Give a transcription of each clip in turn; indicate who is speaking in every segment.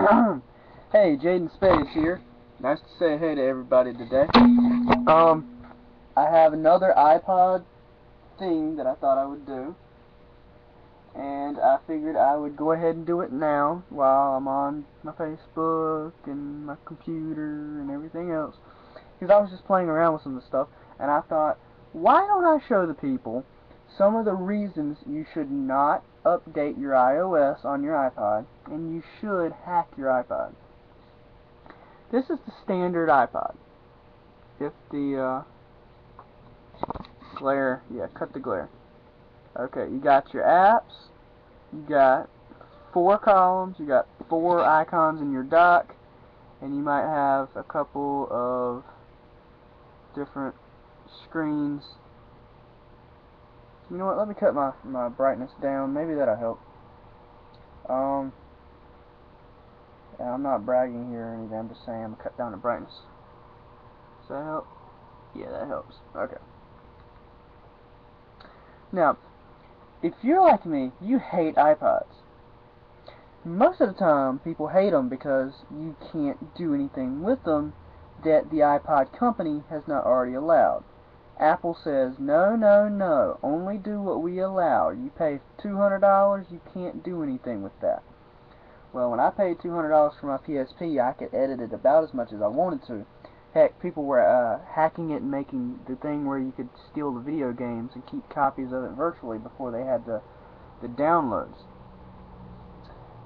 Speaker 1: Hey, Jaden Spades here. Nice to say hey to everybody today. I have another iPod thing that I thought I would do, and I figured I would go ahead and do it now while I'm on my Facebook and my computer and everything else, because I was just playing around with some of the stuff, and I thought, why don't I show the people some of the reasons you should not update your iOS on your iPod, and you should hack your iPod. This is the standard iPod. If the glare, yeah, cut the glare. Okay, you got your apps, you got 4 columns, you got 4 icons in your dock, and you might have a couple of different screens. You know what, let me cut my brightness down, maybe that'll help. Yeah, I'm not bragging here or anything, I'm just saying I'm going to cut down the brightness. Does that help? Yeah, that helps. Okay. Now, if you're like me, you hate iPods. Most of the time, people hate them because you can't do anything with them that the iPod company has not already allowed. Apple says, no, no, no, only do what we allow. You pay $200, you can't do anything with that. Well, when I paid $200 for my PSP, I could edit it about as much as I wanted to. Heck, people were hacking it and making the thing where you could steal the video games and keep copies of it virtually before they had the downloads.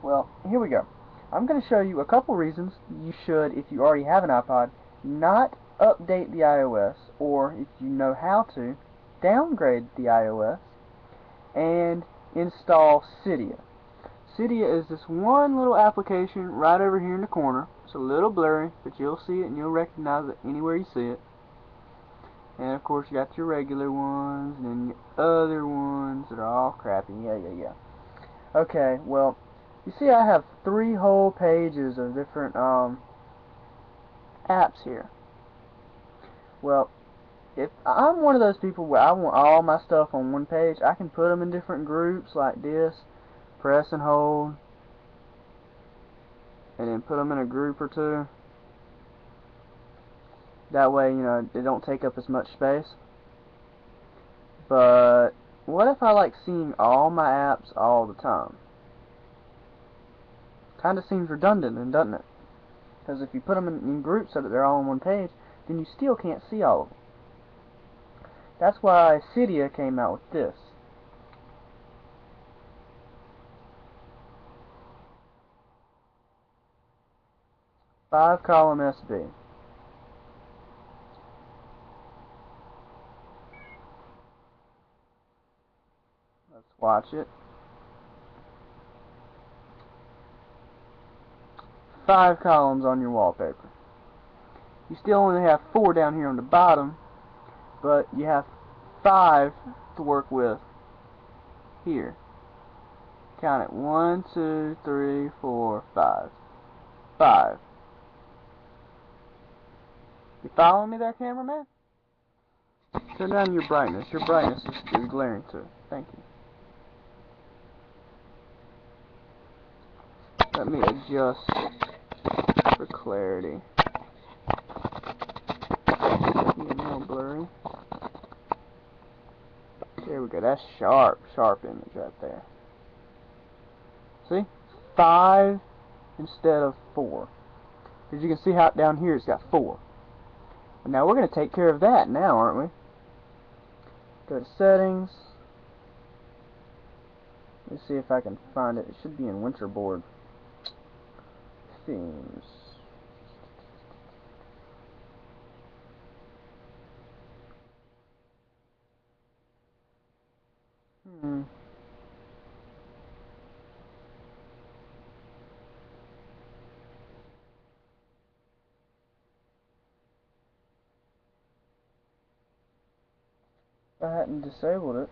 Speaker 1: Well, here we go. I'm going to show you a couple reasons you should, if you already have an iPod, not update the iOS, or if you know how to, downgrade the iOS and install Cydia. Cydia is this one little application right over here in the corner. It's a little blurry, but you'll see it and you'll recognize it anywhere you see it. And of course you got your regular ones and then your other ones that are all crappy. Yeah. Okay, well, you see I have 3 whole pages of different apps here. Well, if I'm one of those people where I want all my stuff on one page, I can put them in different groups like this. Press and hold, and then put them in a group or 2. That way, you know, they don't take up as much space. But what if I like seeing all my apps all the time? Kind of seems redundant, then, doesn't it? Because if you put them in groups so that they're all on one page, then you still can't see all of them. That's why Cydia came out with this. 5-column SB. Let's watch it. 5 columns on your wallpaper. You still only have 4 down here on the bottom, but you have 5 to work with here. Count it. 1, 2, 3, 4, 5. 5. You following me there, cameraman? Turn down your brightness. Your brightness is glaring too. Thank you. Let me adjust for clarity. Getting a little blurry. There we go. That's sharp image right there. See? 5 instead of 4. As you can see how down here it's got 4. Now we're going to take care of that now, aren't we? Go to settings. Let's see if I can find it. It should be in Winterboard. Themes. I hadn't disabled it.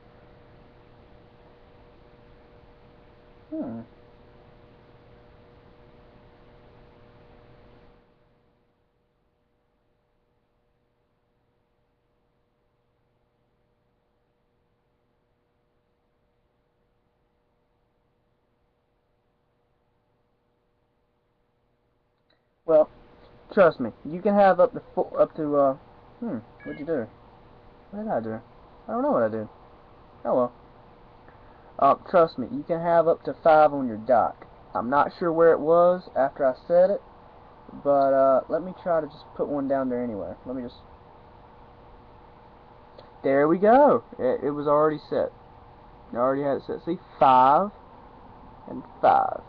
Speaker 1: Well, trust me, you can have up to what'd you do? What did I do? I don't know what I did. Oh well. Trust me, you can have up to 5 on your dock. I'm not sure where it was after I said it, but let me try to just put one down there anyway. Let me just... There we go. It was already set. I already had it set. See, 5 and 5.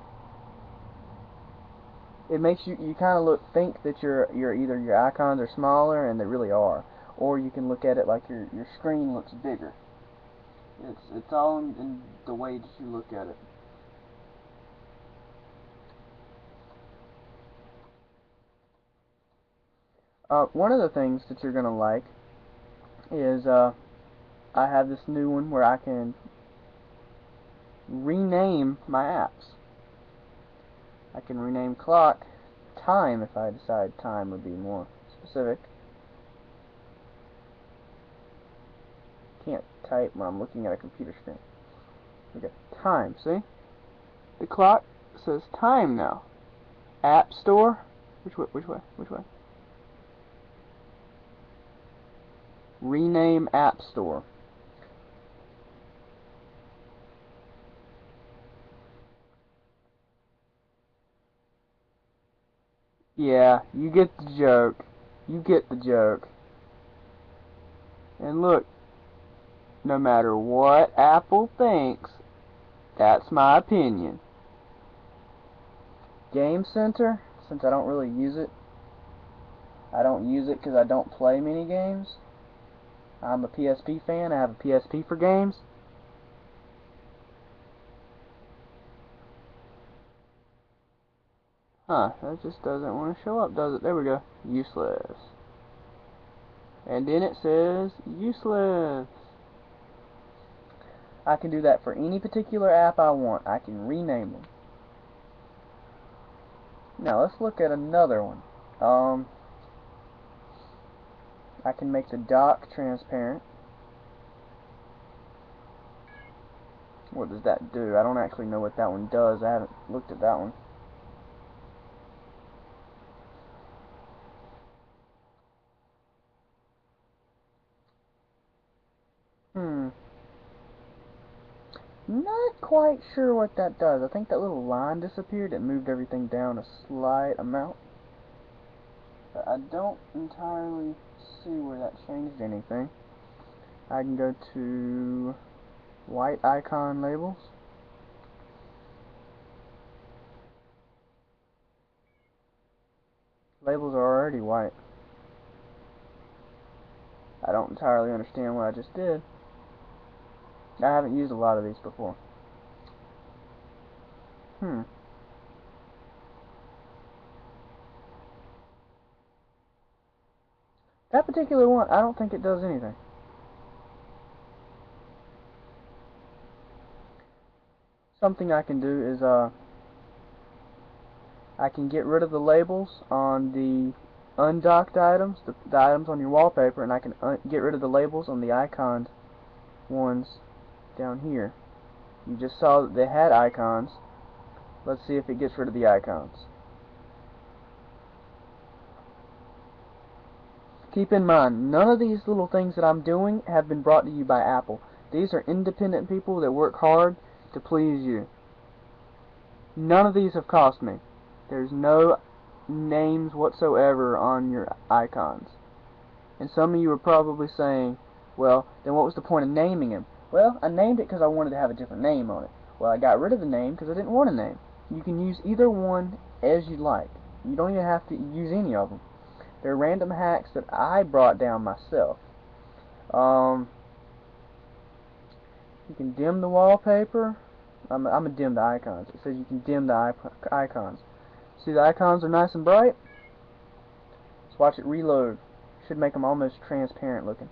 Speaker 1: It makes you kind of think that either your icons are smaller, and they really are, or you can look at it like your screen looks bigger. It's all in the way that you look at it. One of the things that you're gonna like is I have this new one where I can rename my apps. I can rename clock time if I decide time would be more specific. Can't type when I'm looking at a computer screen. Okay, time, see? The clock says time now. App Store, which way? Rename App Store. Yeah, you get the joke. You get the joke. And look, no matter what Apple thinks, that's my opinion. Game Center, since I don't really use it, I don't use it because I don't play many games. I'm a PSP fan. I have a PSP for games. Huh, that just doesn't want to show up, does it? There we go. Useless. And then it says useless. I can do that for any particular app I want. I can rename them. Now let's look at another one. I can make the dock transparent. What does that do? I don't actually know what that one does. I haven't looked at that one. Not quite sure what that does. I think that little line disappeared. It moved everything down a slight amount. But I don't entirely see where that changed anything. I can go to white icon labels. Labels are already white. I don't entirely understand what I just did. I haven't used a lot of these before. That particular one, I don't think it does anything. Something I can do is I can get rid of the labels on the undocked items, the items on your wallpaper, and I can get rid of the labels on the icons ones down here. You just saw that they had icons. Let's see if it gets rid of the icons. Keep in mind, none of these little things that I'm doing have been brought to you by Apple. These are independent people that work hard to please you. None of these have cost me. There's no names whatsoever on your icons. And some of you are probably saying, well, then what was the point of naming them? Well, I named it because I wanted to have a different name on it. Well, I got rid of the name because I didn't want a name. You can use either one as you like. You don't even have to use any of them. They're random hacks that I brought down myself. You can dim the wallpaper. I'm going to dim the icons. It says you can dim the icons. See, the icons are nice and bright. Let's watch it reload. Should make them almost transparent looking.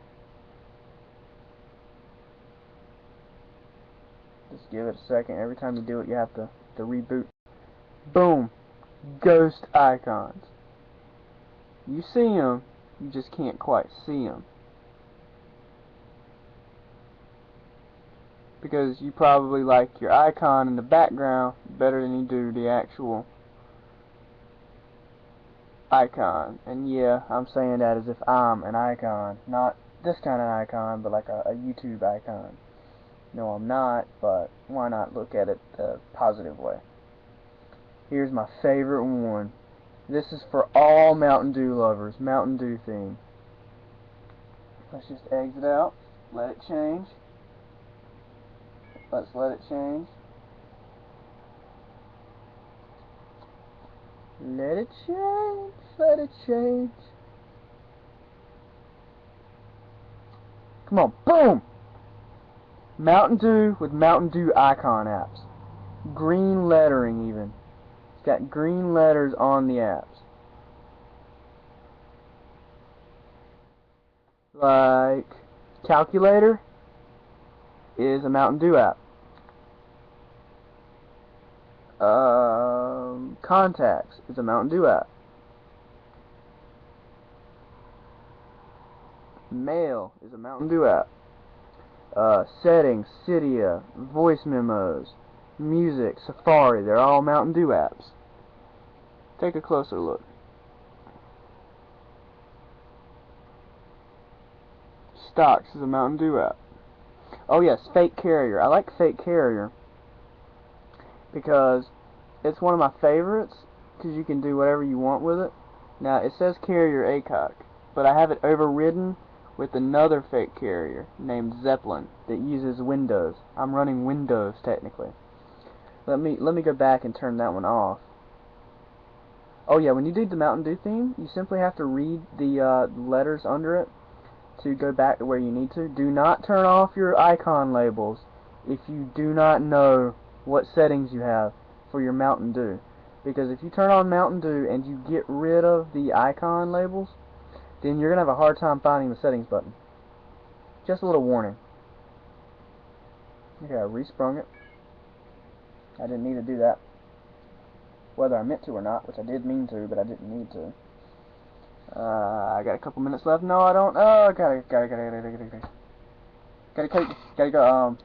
Speaker 1: Just give it a second. Every time you do it, you have to reboot. Boom! Ghost icons. You see them, you just can't quite see them. Because you probably like your icon in the background better than you do the actual icon. And yeah, I'm saying that as if I'm an icon. Not this kind of icon, but like a YouTube icon. No, I'm not, but why not look at it the positive way? Here's my favorite one. This is for all Mountain Dew lovers. Mountain Dew theme. Let's just exit out. Let it change. Let's let it change. Let it change. Let it change. Come on. Boom! Mountain Dew with Mountain Dew icon apps. Green lettering even. It's got green letters on the apps. Like calculator is a Mountain Dew app. Contacts is a Mountain Dew app. Mail is a Mountain Dew app. Settings, Cydia, voice memos, music, Safari, they're all Mountain Dew apps. Take a closer look. Stocks is a Mountain Dew app. Oh yes, Fake Carrier. I like Fake Carrier because it's one of my favorites because you can do whatever you want with it. Now it says Carrier ACOG, but I have it overridden with another fake carrier named Zeppelin that uses Windows. I'm running Windows technically. Let me go back and turn that one off. Oh yeah, when you do the Mountain Dew theme, you simply have to read the letters under it to go back to where you need to. Do not turn off your icon labels if you do not know what settings you have for your Mountain Dew. Because if you turn on Mountain Dew and you get rid of the icon labels, then you're going to have a hard time finding the settings button. Just a little warning. Okay, I resprung it. I didn't need to do that. Whether I meant to or not, which I did mean to, but I didn't need to. I got a couple minutes left. No, I don't. Oh, gotta go.